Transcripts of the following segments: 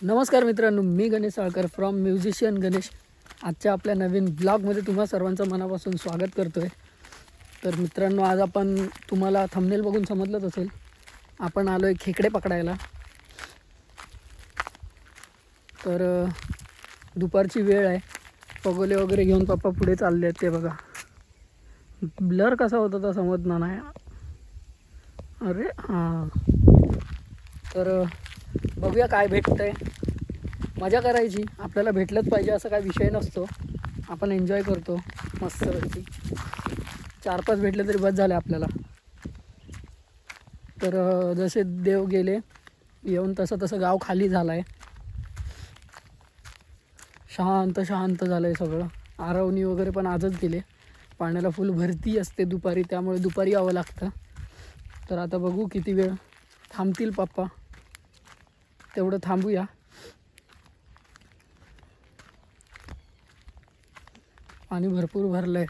नमस्कार मित्रांनो, मी Ganesh Salkar from musician Ganesh. आजच्या आपल्या नवीन ब्लॉगमध्ये तुम्हा सर्वांचं मनापासून स्वागत करतो आहे. तर मित्रांनो, आज आपण तुम्हाला थंबनेल बघून समजलंच असेल, आपण आलो आहे खेकडे पकडायला. तर दुपारची वेळ आहे. पगोले वगैरे घेऊन पप्पा पुढे चालले आहेत. ते बघा, ब्लर कसा होता तर समजणार नाही. अरे हां, तर बघूया काय भेटतंय. मजा करायची, आपल्याला भेटलंच पाहिजे असं काही विषय नसतो. आपण एन्जॉय करतो मस्तपैकी. 4-5 भेटले तरी बस झाले आपल्याला. तर जसे देव गेले येऊन तसं तसं गाव खाली झालं आहे. शांत शांत झालं आहे सगळं. आरवणी वगैरे पण आजच गेले. पाण्याला फुल भरती असते दुपारी, त्यामुळे दुपारी यावं लागतं. तर आता बघू किती वेळ थांबतील पप्पा, तेवढं थांबूया. पाणी भरपूर भरलंय.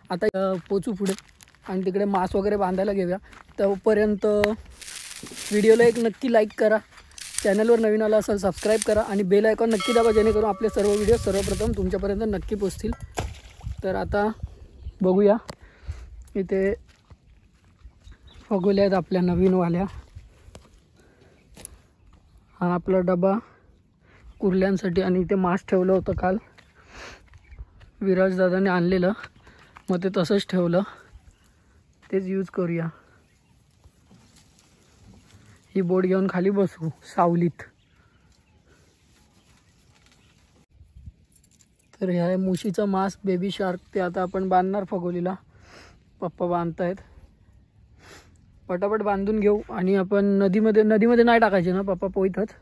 आता पोचू पुढे आणि तिकडे मास वगैरे बांधायला घेऊया. तोपर्यंत व्हिडिओला एक नक्की लाईक करा, चॅनलवर नवीन आला असेल सबस्क्राईब करा आणि बेल आयकॉन नक्की दाबा, जेणेकरून आपले सर्व व्हिडिओ सर्वप्रथम तुमच्यापर्यंत नक्की पोचतील. तर आता बघूया, इथे फगोल्या आहेत आपल्या नवीनवाल्या. हा आपला डबा कुर्ल्यांसाठी, आणि इथे मास ठेवलं होतं काल विराजदादाने आणलेलं, मग ते तसंच ठेवलं, तेच यूज करूया. ही बोट घेऊन खाली बसू सावलीत. तर ह्या मुशीचा मास बेबी शार्क, ते आता आपण बांधणार फगोलीला. पप्पा बांधतायत, पटापट बांधून घेऊ. आणि आपण नदीमध्ये नाही टाकायचे ना पप्पा? पोईतच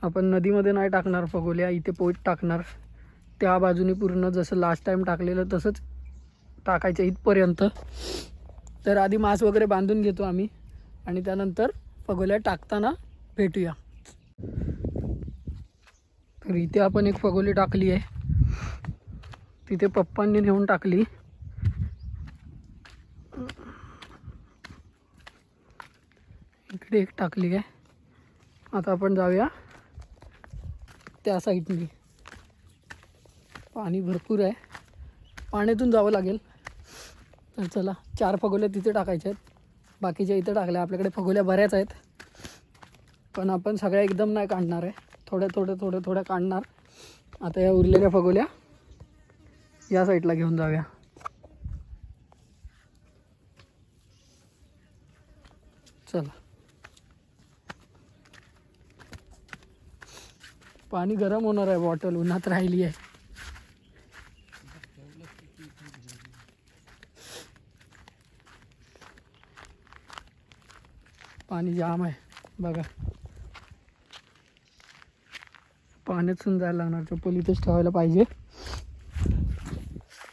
आपण नदीमध्ये नाही टाकणार फगोल्या, इथे पोईत टाकणार. त्या बाजूने पूर्ण जसं लास्ट टाइम टाकलेलं तसंच टाकायचं इथपर्यंत. तर आधी मास वगैरे बांधून घेतो आम्ही आणि त्यानंतर फगोल्या टाकताना भेटूया. तर इथे आपण एक फगोली टाकली आहे, तिथे पप्पांनी नेऊन टाकली. इकडे एक टाकली आहे. आता आपण जाऊया त्या साईडनी. पाणी भरपूर आहे, पाण्यातून जावं लागेल. तर चला, 4 फगोल्या तिथे टाकायच्या आहेत, बाकीच्या इथे टाकल्या. आपल्याकडे फगोल्या बऱ्याच आहेत, पण आपण सगळ्या एकदम नाही काढणार आहे, थोड्या काढणार. आता या उरलेल्या फगोल्या या साईडला घेऊन जाऊया. चला, पाणी गरम होणार आहे, बॉटल उन्हात राहिली आहे. पाणी जाम आहे बघा. पाण्यातून जायला लागणार. चप्पल इथेच ठेवायला पाहिजे.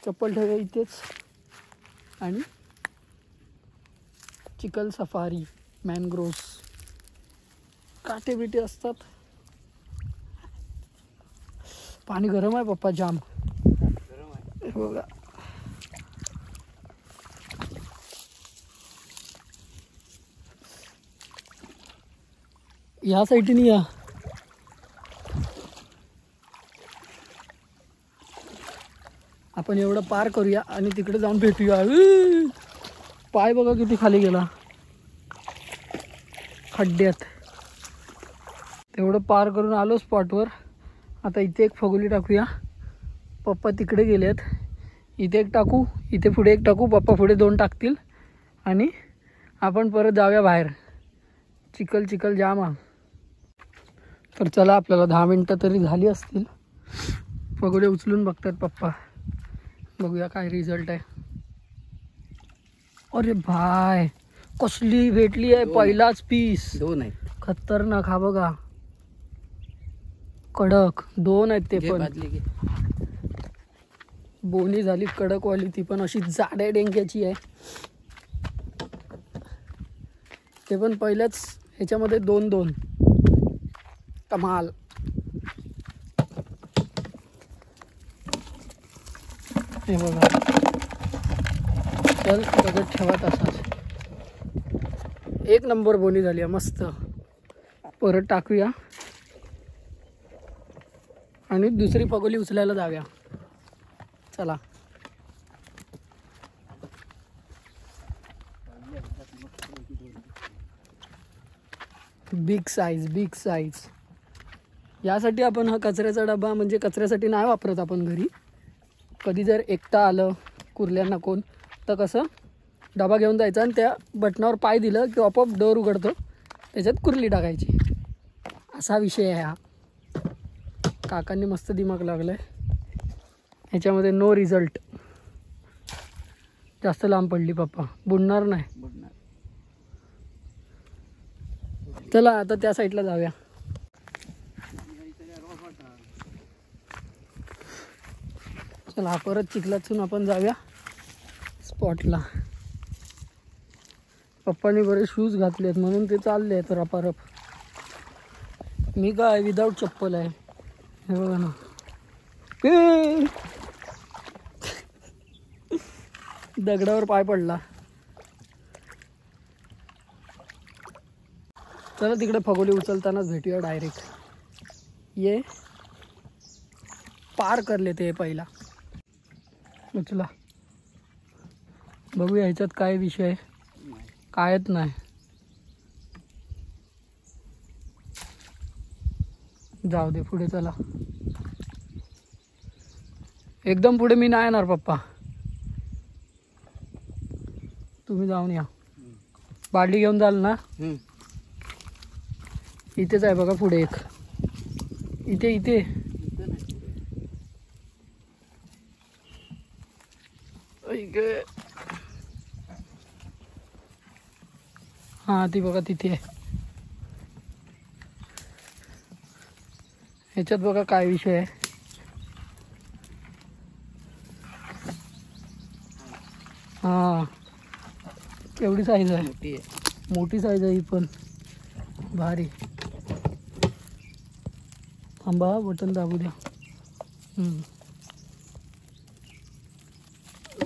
चप्पल ठेवूया इथेच. आणि चिखल सफारी, मॅनग्रोव्स, काटे बिटे असतात. पाणी गरम आहे पप्पा, जाम बघा. या साईडने या. आपण एवढं पार करूया आणि तिकडे जाऊन भेटूया. पाय बघा किती खाली गेला खड्ड्यात. तेवढं पार करून आलो स्पॉटवर. आता इथे एक फगोली टाकूया. पप्पा तिकडे गेलेत. इथे एक टाकू, इथे पुढे एक टाकू. पप्पा पुढे 2 टाकतील आणि आपण परत जाऊया बाहेर. चिखल जाम आहे. तर चला, आपल्याला 10 मिनटं तरी झाली असतील. फगोले उचलून बघतात पप्पा, बघूया काय रिझल्ट आहे. अरे भाय, कसली भेटली आहे, पहिलाच पीस. 2 आहे, खतरनाक. हा बघा, कडक 2 आहेत. ते पण बोनी झाली कडकवाली, ती पण अशी जाड्या डेंग्याची आहे. ते पण पहिल्याच ह्याच्यामध्ये 2 कमाल. हे बघा, चल दगड ठेवा तसाच. एक नंबर बोली झाली आहे, मस्त. परत टाकूया आणि दुसरी फगोली उचलायला जाऊया. चला. Big size, big size. यासाठी आपण हा कचऱ्याचा डबा म्हणजे कचऱ्यासाठी नाही वापरत आपण घरी. कधी जर एकटा आलं कुर्ल्यांना कोण तर कसं डबा घेऊन जायचा आणि त्या बटनावर पाय दिलं की आपोआप डोर उघडतो, त्याच्यात कुर्ली टाकायची. असा विषय आहे हा. काकांनी मस्त दिमाग लागला आहे ह्याच्यामध्ये. No result. जास्त लांब पडली पप्पा, बुडणार नाही. चला आता त्या साईडला जाऊया. चला परत चिखलातून आपण जाऊया स्पॉटला. पप्पानी बरेच शूज घातले आहेत म्हणून ते चालले आहेत रपारप. मी काय विदाऊट चप्पल आहे. हे बघा ना. दगडावर पाय पडला. चला तिकडे फगोली उचलतानाच भेटूया डायरेक्ट. ये पार करले ते पहिला. उचला बघूया ह्याच्यात काय विषय. कायच नाही. जाऊ दे पुढे. चला एकदम पुढे मी नाही येणार पप्पा, तुम्ही जाऊन या. बाटली घेऊन जाल ना. इथेच आहे बघा पुढे एक. इथे इथे हां ती बघा तिथे आहे. ह्याच्यात बघा काय विषय आहे. हां केवढी साईज आहे. मोठी आहे, मोठी साईज आहे ही पण. भारी. थांबा बटन दाबू द्या.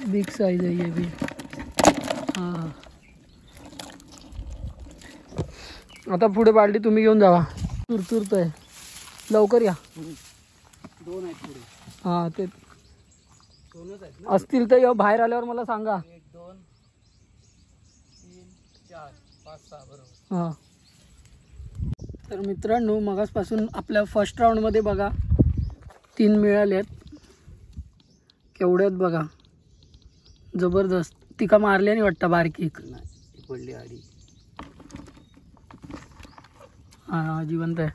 बिग साइज है ये भी. हाँ आता पुढे बालडी तुम्ही घेऊन जावा. तुरतुरत आहे. लवकर या. दोन आहेत पुढे. हां ते दोनच आहेत असतील तर या बाहेर आल्यावर मला सांगा. 1 2 3 4 5 6 बरोबर. हां तर मित्रांनो मगासपासून आपल्या फर्स्ट राऊंडमध्ये बघा 3 मिळालेत. केवढ्यात बघा. जबरदस्त. तिका मारल्याने वाटतं बारकी पडली आडी. हां जिवंत आहे.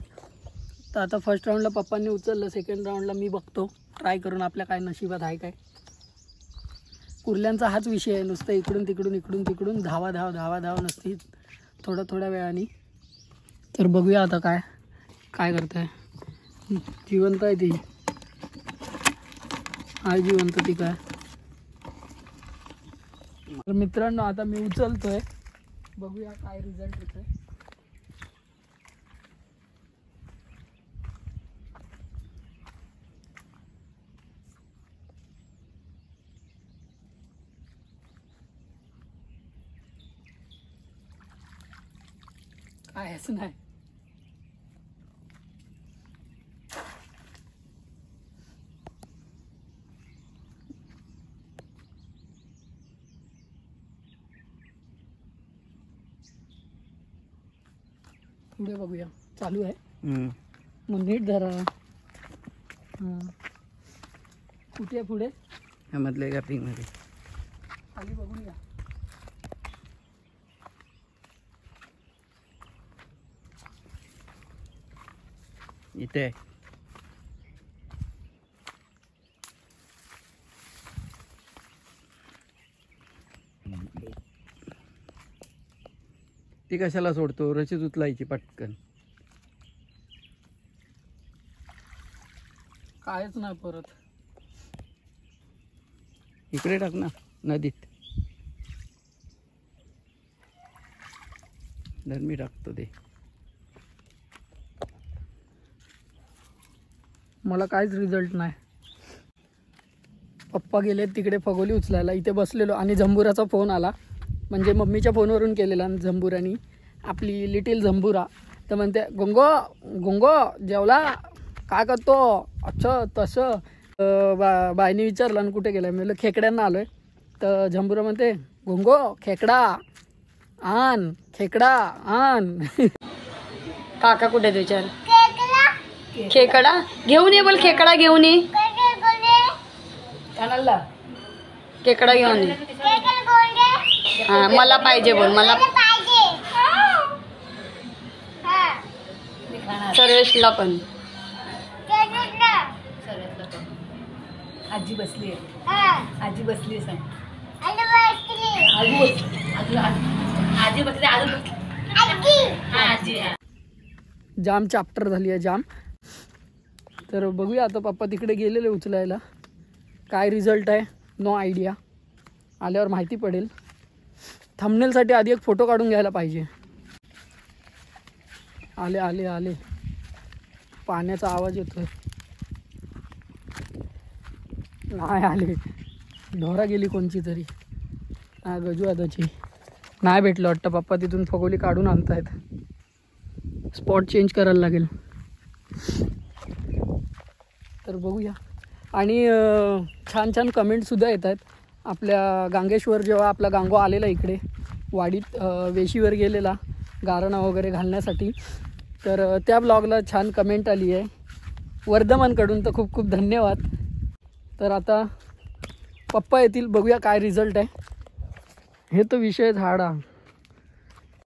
तर आता फर्स्ट राऊंडला पप्पांनी उचललं. सेकंड राऊंडला मी बघतो ट्राय करून आपल्या काय नशिबात आहे काय. कुर्ल्यांचा हाच विषय आहे. नुसतं इकडून तिकडून इकडून तिकडून धावा धाव धावा धाव नसती थोड्या वेळाने. तर बघूया आता काय काय करताय. जिवंत आहे ती. आहे जिवंत ती काय. तर मित्रांनो आता मी उचलतोय. बघूया काय रिझल्ट येतोय. कायच नाही. पुढे बघूया. चालू आहे. मग नीट धरा. हां कुठे आहे पुढे. ह्यामधले गॅपिंगमध्ये खाली बघून घ्या. इथे ती कशाला सोडतो. रशीच उचलायची पटकन. कायच नाही परत. इकडे टाक ना नदीत. तर मी टाकतो ते. मला काहीच रिझल्ट नाही. पप्पा गेले तिकडे फगोली उचलायला. इथे बसलेलो आणि झंबुराचा फोन आला, म्हणजे मम्मीच्या फोनवरून केलेला झंबुरानी, आपली लिटिल झंबुरा. तर म्हणते गोंगो गोंगो जेवला, काय करतो? अच्छा तसं. बाईने विचारलं आणि कुठे गेलं, मी म्हणलं खेकड्यांना आलो आहे. तर झंबुरा म्हणते गोंगो खेकडा आण, खेकडा आण. काका कुठे विचार? खेकडा घेऊन ये, बोल खेकडा घेऊन ये. खेकडा घेऊन ये. हा मला पाहिजे बोल, मला सर्वेशला पण. आजी बसली आहे, आजी बसली सांग. जाम चॅप्टर झाली आहे जाम. तर बघूया आता, पप्पा तिकडे गेलेले उचलायला. काय रिझल्ट आहे नो आयडिया, आल्यावर माहिती पडेल. थंबनेलसाठी आधी एक फोटो काढून घ्यायला पाहिजे. आले आले आले, पाण्याचा आवाज येतोय. नाही आले, ढोरा गेली कोणची तरी. हा गजू आदाची नाही भेटलं वाटतं. पप्पा तिथून फगोली काढून आणतायत. स्पॉट चेंज करायला लागेल. तर बघूया. आणि छान छान कमेंटसुद्धा येत आहेत. आपल्या गांगेश्वर जेव्हा आपला गांगो आलेला इकडे वाडीत, वेशीवर गेलेला गारणा वगैरे घालण्यासाठी, तर त्या ब्लॉगला छान कमेंट आली आहे वर्धमानकडून. तर खूप खूप धन्यवाद. तर आता पप्पा येतील, बघूया काय रिझल्ट आहे. हे तर विषय झाडा.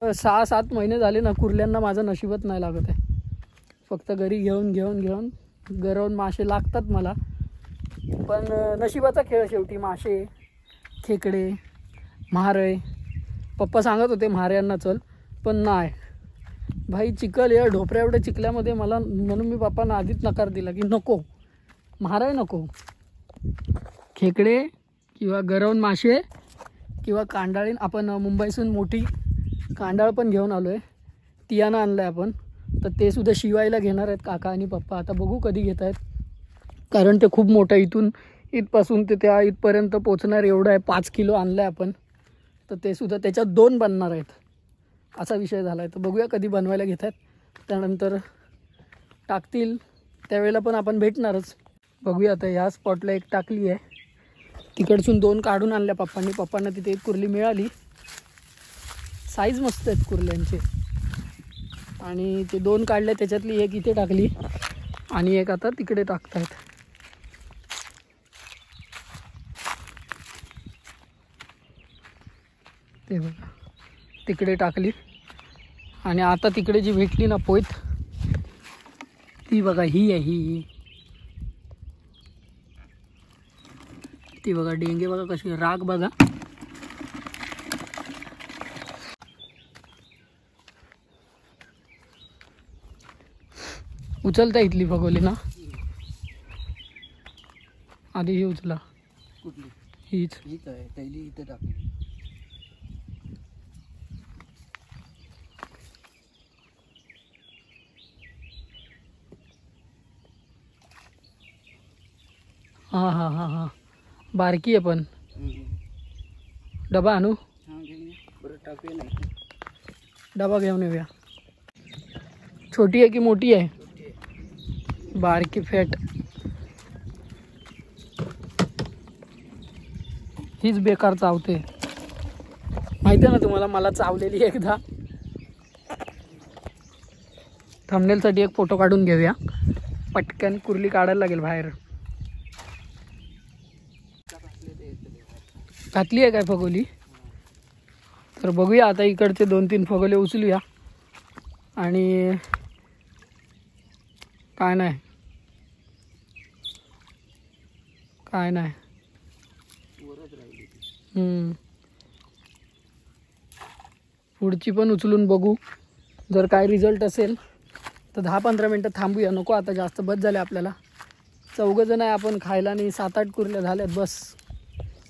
6-7 महिने झाले ना, कुर्ल्यांना माझं नशीबच नाही लागत आहे. फक्त घरी घेऊन घेऊन घेऊन गरवून मासे लागतात मला. पण नशिबाचा खेळ शेवटी. मासे, खेकडे, म्हारय. पप्पा सांगत होते म्हाऱ्यांना चल, पण नाही भाई, चिखल या ढोपऱ्या एवढ्या चिखल्यामध्ये मला, म्हणून मी पप्पांना आधीच नकार दिला की नको, म्हारय नको. खेकडे किंवा गरवून मासे किंवा कांडाळीन. आपण मुंबईसून मोठी कांडाळ पण घेऊन आलो आहे, तियानं आणलं आहे आपण. तर ते सुद्धा शिवायला घेणार आहेत काका आणि पप्पा. आता बघू कधी घेत आहेत, कारण ते खूप मोठं, इथपासून ते त्या इथपर्यंत पोचणार एवढं आहे. 5 किलो आणलं आहे आपण. तर ते सुद्धा त्याच्यात 2 बनणार आहेत, असा विषय झाला आहे. तर बघूया कधी बनवायला घेत आहेत. त्यानंतर टाकतील त्यावेळेला पण आपण भेटणारच. बघूया. आता ह्या स्पॉटला एक टाकली आहे, तिकडसून 2 काढून आणल्या पप्पांनी. पप्पांना तिथे एक कुर्ली मिळाली. साईज मस्त आहेत कुर्ल्यांचे. आणि ते 2 काढले, त्याच्यातली एक इथे टाकली आणि एक आता तिकडे टाकतायत. ते बघा तिकडे टाकली. आणि आता तिकडे जी भेटली ना पोयत, ती बघा ही आहे. ही ती बघा, डेंगे बघा कशी, राग बघा. उचलता इथली फगोली ना, आधी ही उचला. कुठली? हीच हीच आहे, पहिली इथे टाकली. हां हां हां हां, बारकी आहे पण. डबा आणू? हां घेऊन बरं, टाकूया नाही. डबा घेऊन येऊया. छोटी आहे की मोठी आहे? बारकी फॅट. हीच बेकार चावते, माहिती आहे ना तुम्हाला, मला चावलेली एकदा. थंबनेलसाठी एक फोटो काढून घेऊया. पटकन कुर्ली काढायला लागेल बाहेर. घातली आहे काय फगोली? तर बघूया आता, इकडचे 2-3 फगोले उचलूया. आणि काय नाही पुढची पण उचलून बघू. जर काय रिझल्ट असेल तर 10-15 मिनटं थांबूया. नको आता जास्त, बस झाले आपल्याला. 4 जण आहे आपण खायला, आणि 7-8 कुर्ल्या झाल्यात बस,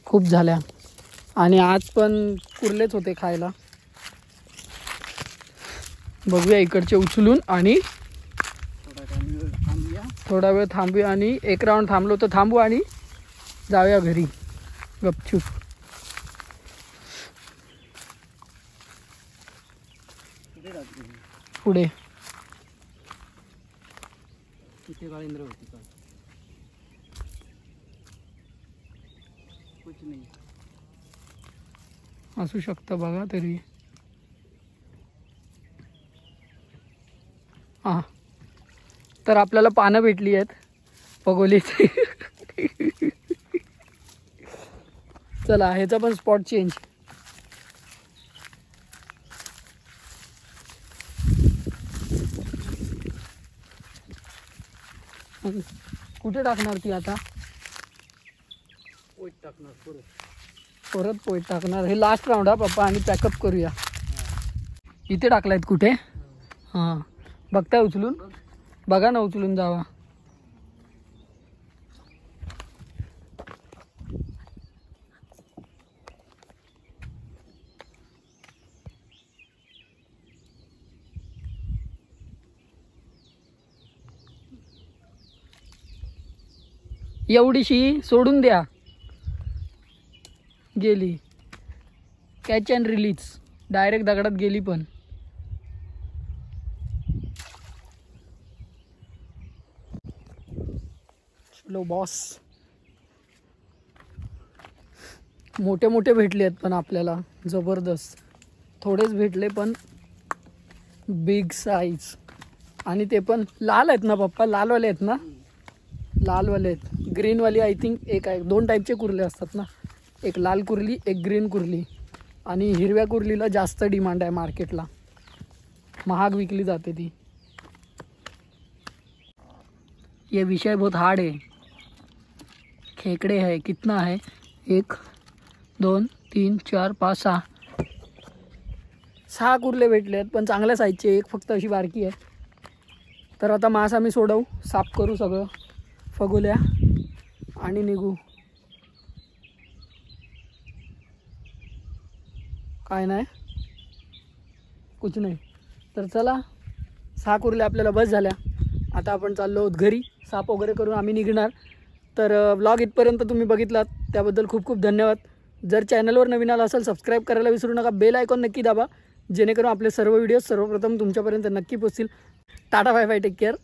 खूप झाल्या. आणि आज पण कुर्लेच होते खायला. बघूया इकडचे उचलून आणि थोडा वेळ थांबूया. आणि एक राऊंड थांबलो तर थांबू आणि जाऊया घरी गपचूप. कुठे टाकली पुढे तिथे काळेंद्र होती काल. कुछ नाही. असू शकतं बघा तरी. हां तर आपल्याला पानं भेटली आहेत पगोलीची. चला ह्याचा पण स्पॉट चेंज. कुठे टाकणार ती आता? पोट टाकणार परत. परत पोट टाकणार. हे लास्ट राऊंड हा पप्पा आणि पॅकअप करूया. इथे टाकलायत कुठे? हां बघताय उचलून? बघा ना उचलून जावा. एवढीशी सोडून द्या. गेली. Catch and release. डायरेक्ट दगडात गेली. पण चलो बॉस. मोठे मोठे भेटले आहेत पण आपल्याला जबरदस्त. थोडेच भेटले पण बिग साईज. आणि ते पण लाल आहेत ना पप्पा? लालवाले आहेत ना? लालवाले आहेत. ग्रीनवाली आय थिंक एक आहे. 2 टाईपचे कुर्ले असतात ना, एक लाल कुर्ली एक ग्रीन कुर्ली. आणि हिरव्या कुर्लीला जास्त डिमांड आहे मार्केटला, महाग विकली जाते ती. ये विषय बहुत हार्ड है. खेकडे है कितना है? 1 2 3 4 5 6 कुर्ले भेटले आहेत पण चांगल्या साईजचे. एक फक्त अशी बारकी आहे. तर आता मास आम्ही सोडवू, साफ करू सगळं फगोल्या आणि निघू. काय नाही, कुछ नाही. तर चला 6 कुर्ल्या आपल्याला बस झाल्या. आता आपण चाललो आहोत घरी. साफ वगैरे करून आम्ही निघणार. तर व्लॉग इथपर्यंत तुम्ही बघितलात त्याबद्दल खूप खूप धन्यवाद. जर चॅनलवर नवीन आला असेल सबस्क्राईब करायला विसरू नका. बेल आयकॉन नक्की दाबा जेणेकरून आपले सर्व व्हिडिओ सर्वप्रथम तुमच्यापर्यंत नक्की पोहोचतील. Tata bye bye, take care.